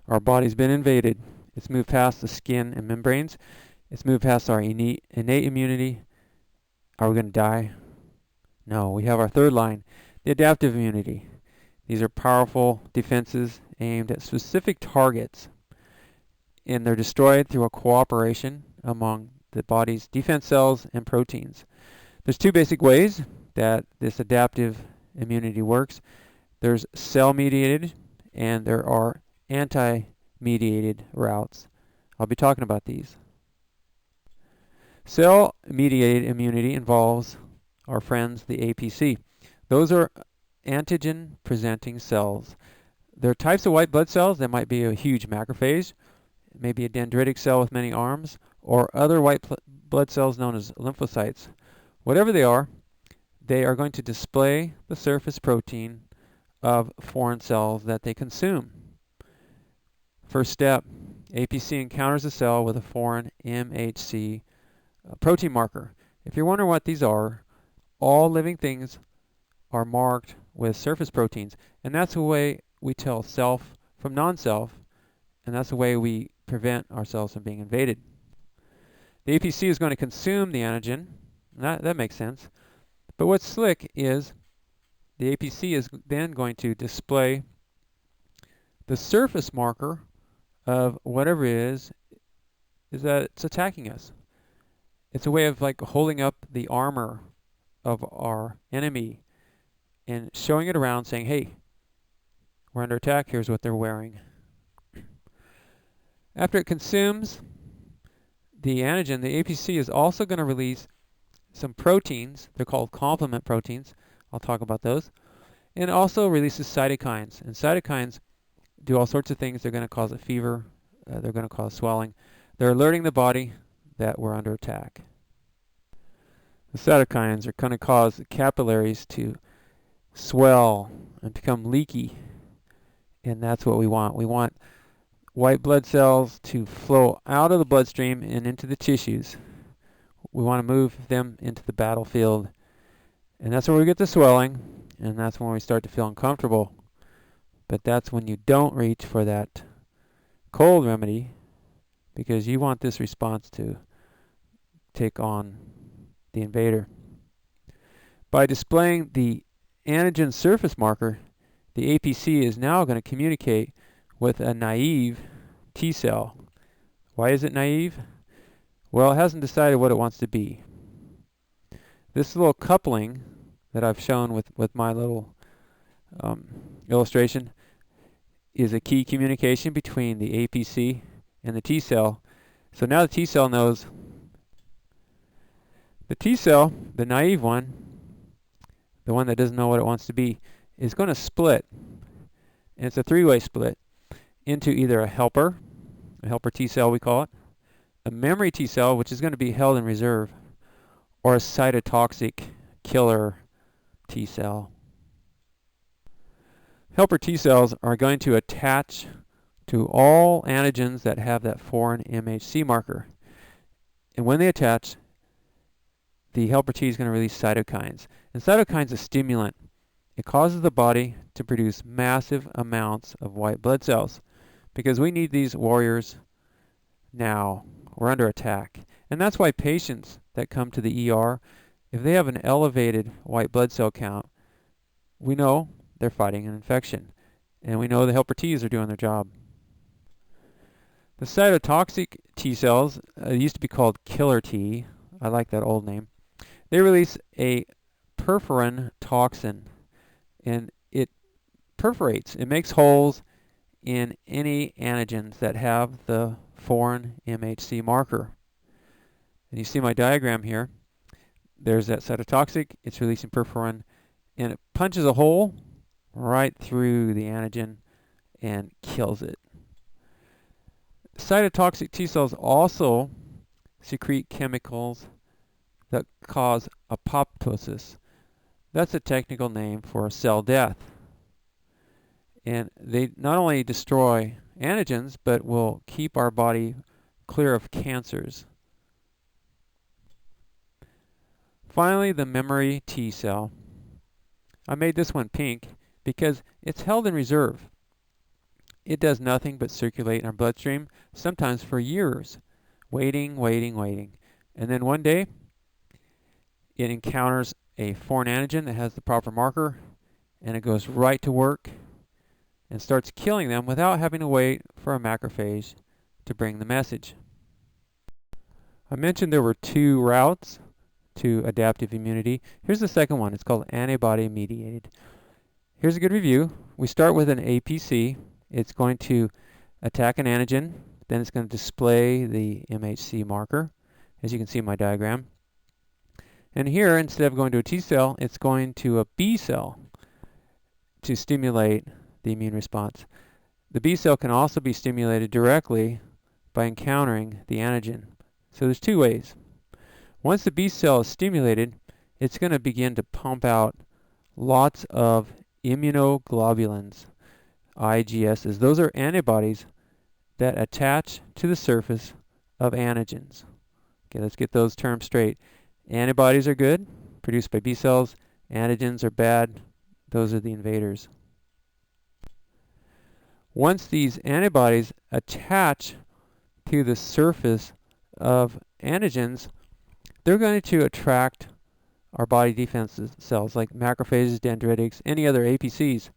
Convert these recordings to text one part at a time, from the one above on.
Our body's been invaded. It's moved past the skin and membranes. It's moved past our innate immunity. Are we going to die? No, we have our third line, the adaptive immunity. These are powerful defenses aimed at specific targets, and they're destroyed through a cooperation among the body's defense cells and proteins. There's two basic ways that this adaptive immunity works. There's cell-mediated, and there are anti-mediated routes. I'll be talking about these. Cell-mediated immunity involves our friends, the APC. Those are antigen-presenting cells. There are types of white blood cells. That might be a huge macrophage, maybe a dendritic cell with many arms, or other white blood cells known as lymphocytes. Whatever they are going to display the surface protein of foreign cells that they consume. First step, APC encounters a cell with a foreign MHC protein marker. If you're wondering what these are, all living things are marked with surface proteins, and that's the way we tell self from non-self, and that's the way we prevent ourselves from being invaded. The APC is going to consume the antigen. That makes sense. But what's slick is the APC is then going to display the surface marker of whatever it is that it's attacking us. It's a way of like holding up the armor of our enemy and showing it around saying, hey, we're under attack, here's what they're wearing. After it consumes the antigen, the APC is also going to release some proteins. They're called complement proteins. I'll talk about those. And it also releases cytokines. And cytokines do all sorts of things. They're going to cause a fever. They're going to cause swelling. They're alerting the body that we're under attack. The cytokines are going to cause the capillaries to swell and become leaky. And that's what we want. We want white blood cells to flow out of the bloodstream and into the tissues. We want to move them into the battlefield. And that's where we get the swelling, and that's when we start to feel uncomfortable. But that's when you don't reach for that cold remedy, because you want this response to take on the invader. By displaying the antigen surface marker, the APC is now going to communicate with a naive T cell. Why is it naive? Well, it hasn't decided what it wants to be. This little coupling that I've shown with my little illustration is a key communication between the APC and the T cell. So now the T cell knows. The T cell, the naive one, the one that doesn't know what it wants to be, is going to split. And it's a three-way split into either a helper T cell we call it, a memory T cell, which is going to be held in reserve, or a cytotoxic killer T cell. Helper T cells are going to attach to all antigens that have that foreign MHC marker. And when they attach, the helper T is going to release cytokines. And cytokines are a stimulant. It causes the body to produce massive amounts of white blood cells because we need these warriors now. We're under attack. And that's why patients that come to the ER, if they have an elevated white blood cell count, we know they're fighting an infection. And we know the helper Ts are doing their job. The cytotoxic T cells used to be called killer T. I like that old name. They release a perforin toxin, and it perforates. It makes holes in any antigens that have the foreign MHC marker. And you see my diagram here. There's that cytotoxic. It's releasing perforin, and it punches a hole right through the antigen and kills it. Cytotoxic T cells also secrete chemicals that cause apoptosis. That's a technical name for cell death. And they not only destroy antigens, but will keep our body clear of cancers. Finally, the memory T cell. I made this one pink because it's held in reserve. it does nothing but circulate in our bloodstream, sometimes for years, waiting, waiting, waiting. And then one day, it encounters a foreign antigen that has the proper marker, and it goes right to work and starts killing them without having to wait for a macrophage to bring the message. I mentioned there were 2 routes to adaptive immunity. Here's the second one. It's called antibody-mediated. Here's a good review. We start with an APC. It's going to attack an antigen. Then it's going to display the MHC marker, as you can see in my diagram. And here, instead of going to a T cell, it's going to a B cell to stimulate the immune response. The B cell can also be stimulated directly by encountering the antigen. So there's 2 ways. Once the B cell is stimulated, it's going to begin to pump out lots of immunoglobulins, IgSs. Those are antibodies that attach to the surface of antigens. Okay, let's get those terms straight. Antibodies are good, produced by B cells. Antigens are bad. Those are the invaders. Once these antibodies attach to the surface of antigens, they're going to attract our body defense cells like macrophages, dendritics, any other APCs.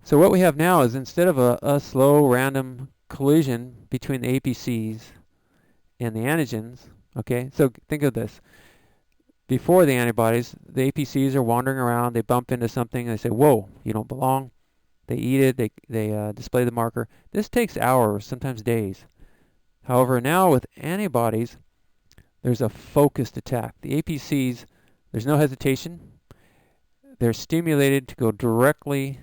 So what we have now is, instead of a slow random collision between the APCs and the antigens, okay, so think of this. Before the antibodies, the APCs are wandering around, they bump into something, and they say, whoa, you don't belong. They eat it, they display the marker. This takes hours, sometimes days. However, now with antibodies, there's a focused attack. The APCs, there's no hesitation. They're stimulated to go directly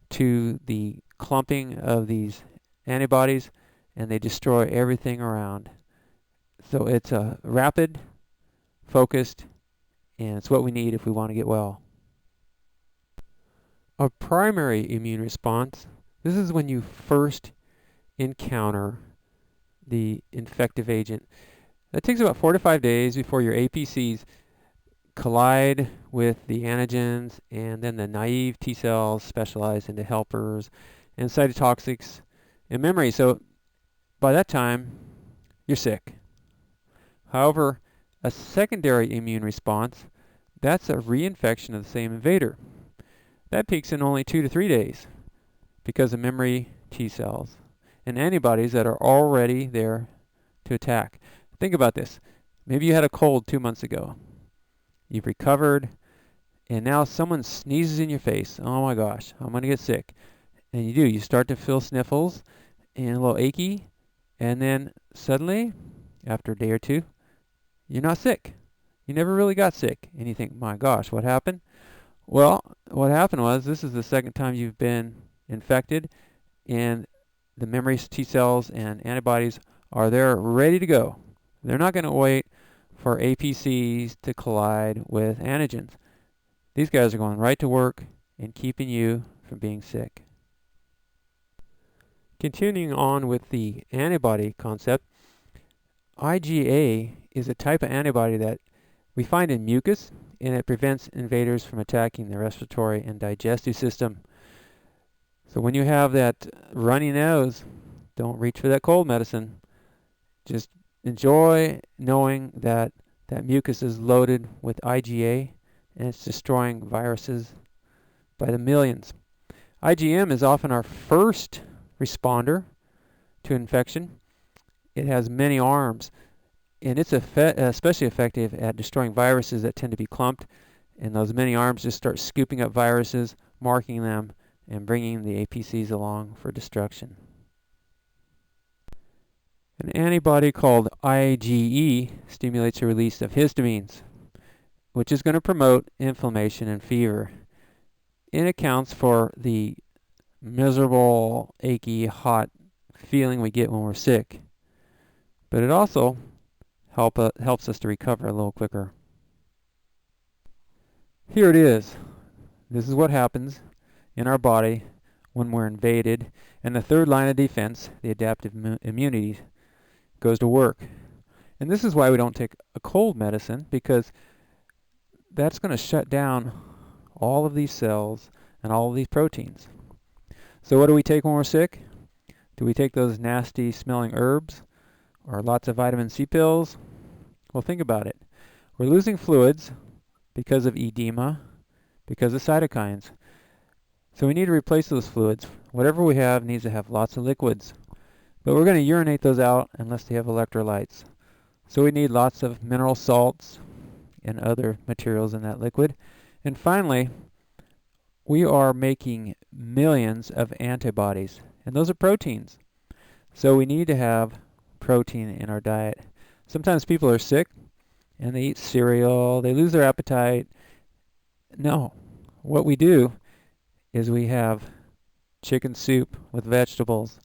to the clumping of these antibodies, and they destroy everything around. So it's a rapid, focused, and it's what we need if we want to get well. A primary immune response, this is when you first encounter the infective agent. That takes about 4 to 5 days before your APCs collide with the antigens, and then the naive T cells specialize into helpers and cytotoxics and memory. So by that time, you're sick. However, a secondary immune response, that's a reinfection of the same invader. That peaks in only 2 to 3 days because of memory T cells and antibodies that are already there to attack. Think about this. Maybe you had a cold 2 months ago. You've recovered, and now someone sneezes in your face. Oh my gosh, I'm going to get sick. And you do. You start to feel sniffles and a little achy, and then suddenly, after a day or 2, you're not sick. You never really got sick. And you think, my gosh, what happened? Well, what happened was, this is the second time you've been infected, and the memory T cells and antibodies are there ready to go. They're not going to wait for APCs to collide with antigens. These guys are going right to work and keeping you from being sick. Continuing on with the antibody concept, IgA is a type of antibody that we find in mucus, and it prevents invaders from attacking the respiratory and digestive system. So when you have that runny nose, don't reach for that cold medicine. Just enjoy knowing that that mucus is loaded with IgA, and it's destroying viruses by the millions. IgM is often our first responder to infection. It has many arms, and it's especially effective at destroying viruses that tend to be clumped, and those many arms just start scooping up viruses, marking them, and bringing the APCs along for destruction. An antibody called IgE stimulates the release of histamines, which is going to promote inflammation and fever. It accounts for the miserable, achy, hot feeling we get when we're sick. But it also helps us to recover a little quicker. Here it is. This is what happens in our body when we're invaded. And the third line of defense, the adaptive immunity, goes to work. And this is why we don't take a cold medicine, because that's going to shut down all of these cells and all of these proteins. So what do we take when we're sick? Do we take those nasty smelling herbs or lots of vitamin C pills? Well, think about it. We're losing fluids because of edema, because of cytokines. So we need to replace those fluids. Whatever we have needs to have lots of liquids. But we're going to urinate those out unless they have electrolytes. So we need lots of mineral salts and other materials in that liquid. And finally, we are making millions of antibodies, and those are proteins. So we need to have protein in our diet. Sometimes people are sick and they eat cereal, they lose their appetite. No, what we do is we have chicken soup with vegetables.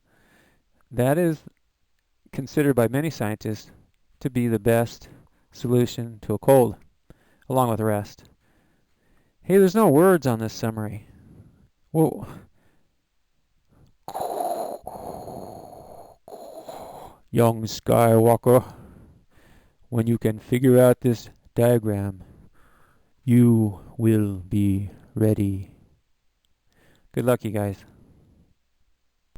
That is considered by many scientists to be the best solution to a cold, along with rest. Hey, there's no words on this summary. Whoa. Young Skywalker, when you can figure out this diagram, you will be ready. Good luck, you guys.